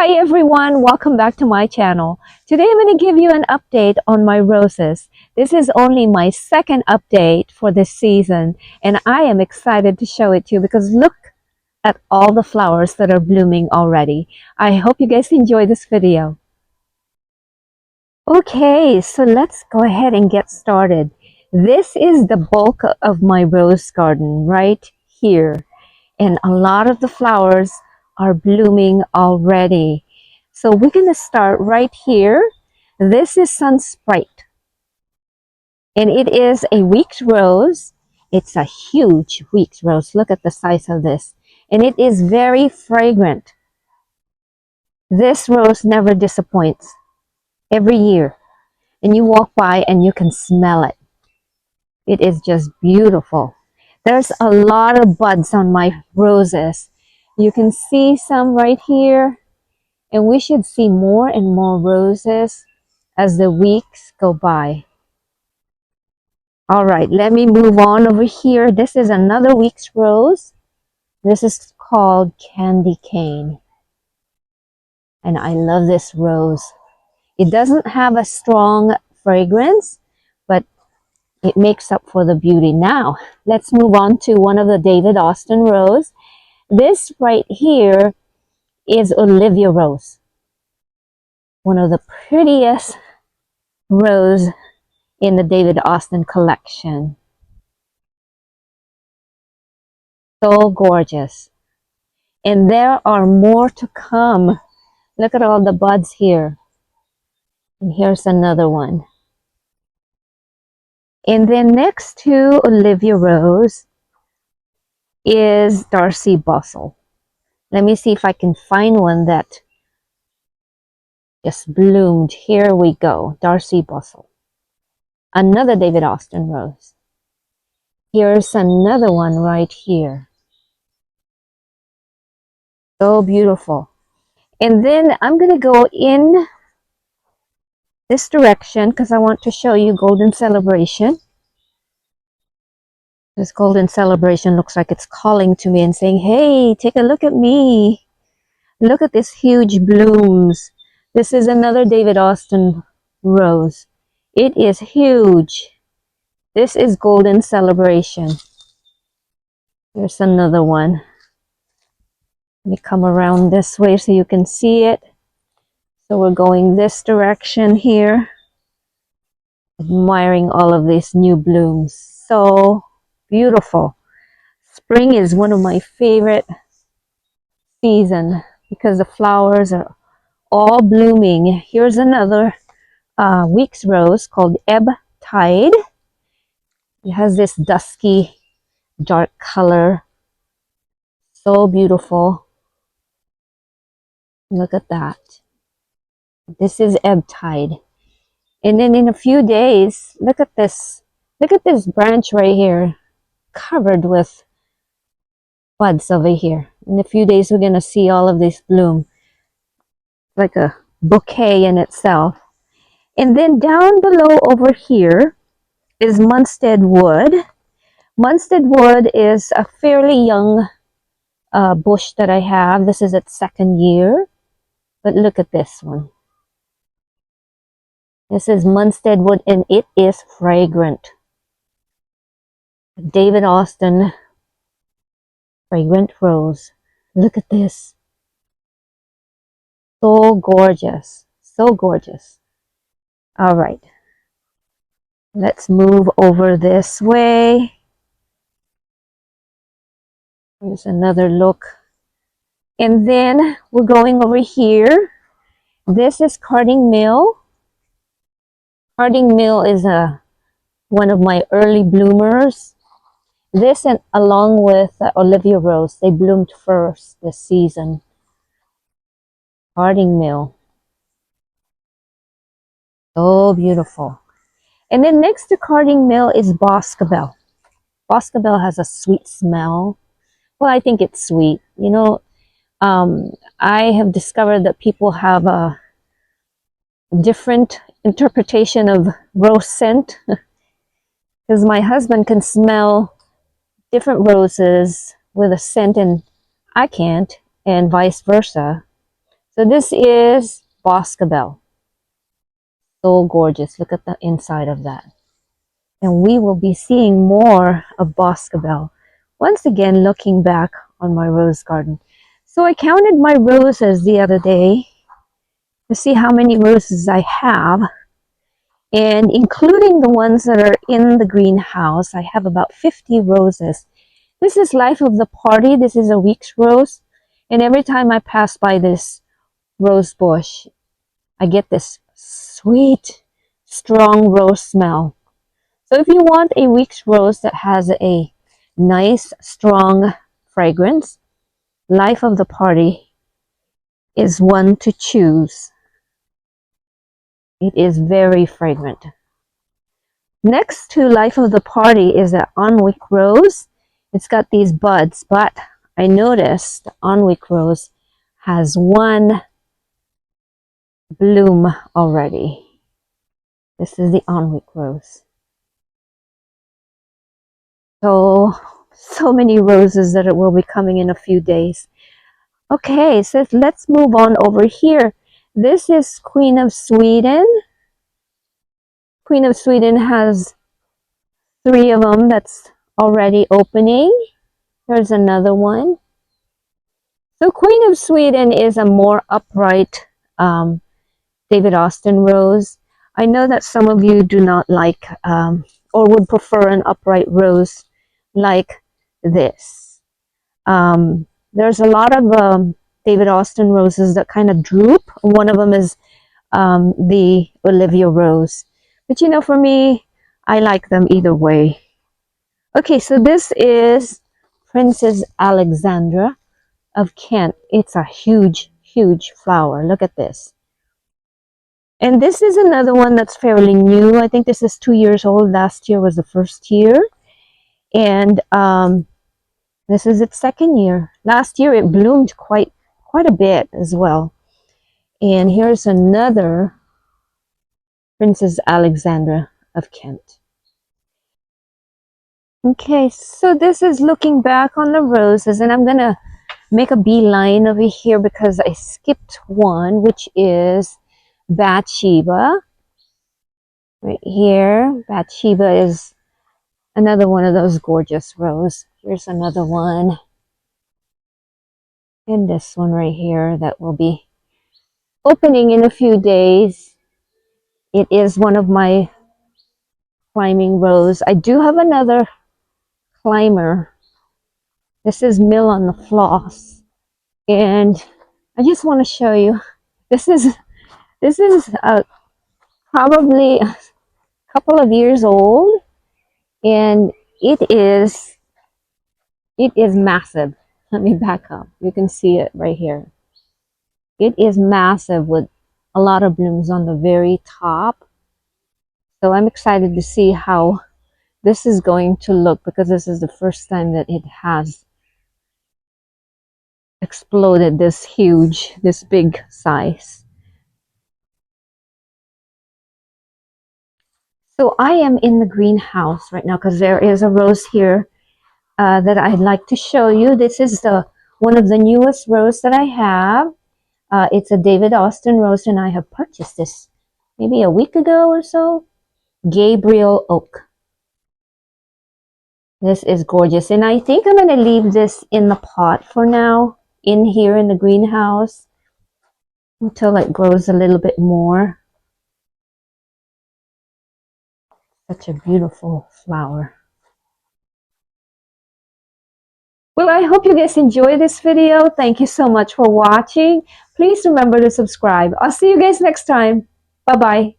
Hi everyone, welcome back to my channel. Today I'm going to give you an update on my roses. This is only my second update for this season and I am excited to show it to you because look at all the flowers that are blooming already. I hope you guys enjoy this video. Okay, so let's go ahead and get started. This is the bulk of my rose garden right here. And a lot of the flowers are blooming already. So we're going to start right here. This is some Sprite. And it is a week's rose. It's a huge week's rose. Look at the size of this. And it is very fragrant. This rose never disappoints. Every year. And you walk by and you can smell it. It is just beautiful. There's a lot of buds on my roses. You can see some right here. And we should see more and more roses as the weeks go by. All right, let me move on over here. This is another week's rose. This is called Candy Cane. And I love this rose. It doesn't have a strong fragrance, but it makes up for the beauty. Now, let's move on to one of the David Austin rose. This right here is Olivia Rose. One of the prettiest rose in the David Austin collection. So gorgeous. And there are more to come. Look at all the buds here. And here's another one. And then next to Olivia Rose is Darcy Bosell. Let me see if I can find one that just bloomed. Here we go. Darcy Bosell. Another David Austin rose. Here's another one right here. So beautiful. And then I'm going to go in this direction because I want to show you Golden Celebration. This Golden Celebration looks like it's calling to me and saying, hey, take a look at me. Look at this huge blooms. This is another David Austin rose. It is huge. This is Golden Celebration. Here's another one. Let me come around this way so you can see it. So we're going this direction here. Admiring all of these new blooms. So beautiful. Spring is one of my favorite season because the flowers are all blooming. Here's another week's rose called Ebb Tide. It has this dusky dark color. So beautiful. Look at that. This is Ebb Tide. And then in a few days, look at this. Look at this branch right here, covered with buds over here. In a few days, we're going to see all of this bloom. Like a bouquet in itself. And then down below over here is Munstead Wood. Munstead Wood is a fairly young bush that I have. This is its second year. But look at this one. This is Munstead Wood and it is fragrant. David Austin fragrant rose. Look at this. So gorgeous. So gorgeous. All right. Let's move over this way. Here's another look. And then we're going over here. This is Carding Mill. Carding Mill is one of my early bloomers. This and along with Olivia Rose, they bloomed first this season. Carding Mill. So beautiful. And then next to Carding Mill is Boscabel. Boscabel has a sweet smell. Well, I think it's sweet. You know, I have discovered that people have a different interpretation of rose scent because my husband can smell different roses with a scent and I can't, and vice versa. So this is Boscabel. So gorgeous. Look at the inside of that. And we will be seeing more of Boscabel. Once again, looking back on my rose garden. So I counted my roses the other day to see how many roses I have. And including the ones that are in the greenhouse, I have about 50 roses. This is Life of the Party. This is a week's rose. And every time I pass by this rose bush, I get this sweet, strong rose smell. So if you want a week's rose that has a nice, strong fragrance, Life of the Party is one to choose. It is very fragrant. Next to Life of the Party is an Anwick rose. It's got these buds, but I noticed the Anwick rose has one bloom already. This is the Anwick rose. So many roses that it will be coming in a few days. Okay, so let's move on over here. This is Queen of Sweden. Queen of Sweden has 3 of them that's already opening. There's another one. So Queen of Sweden is a more upright David Austin rose. I know that some of you do not like or would prefer an upright rose like this. There's a lot of David Austin roses that kind of droop. One of them is the Olivia rose. But you know, for me, I like them either way. Okay, so this is Princess Alexandra of Kent. It's a huge, huge flower. Look at this. And this is another one that's fairly new. I think this is 2 years old. Last year was the first year. And this is its second year. Last year it bloomed quite a bit as well. And here's another Princess Alexandra of Kent. Okay, so this is looking back on the roses, and I'm going to make a beeline over here because I skipped one, which is Bathsheba. Right here, Bathsheba is another one of those gorgeous roses. Here's another one. And this one right here that will be opening in a few days. It is one of my climbing roses. I do have another climber. This is Mill on the Floss. And I just want to show you. This is probably a couple of years old. And it is massive. Let me back up. You can see it right here. It is massive with a lot of blooms on the very top. So I'm excited to see how this is going to look because this is the first time that it has exploded this huge, this big size. So I am in the greenhouse right now because there is a rose here that I'd like to show you. This is one of the newest rose that I have. It's a David Austin rose, and I have purchased this maybe a week ago or so. Gabriel Oak. This is gorgeous, and I think I'm going to leave this in the pot for now, in here in the greenhouse, until it grows a little bit more. Such a beautiful flower. Well, I hope you guys enjoy this video. Thank you so much for watching. Please remember to subscribe. I'll see you guys next time. Bye-bye.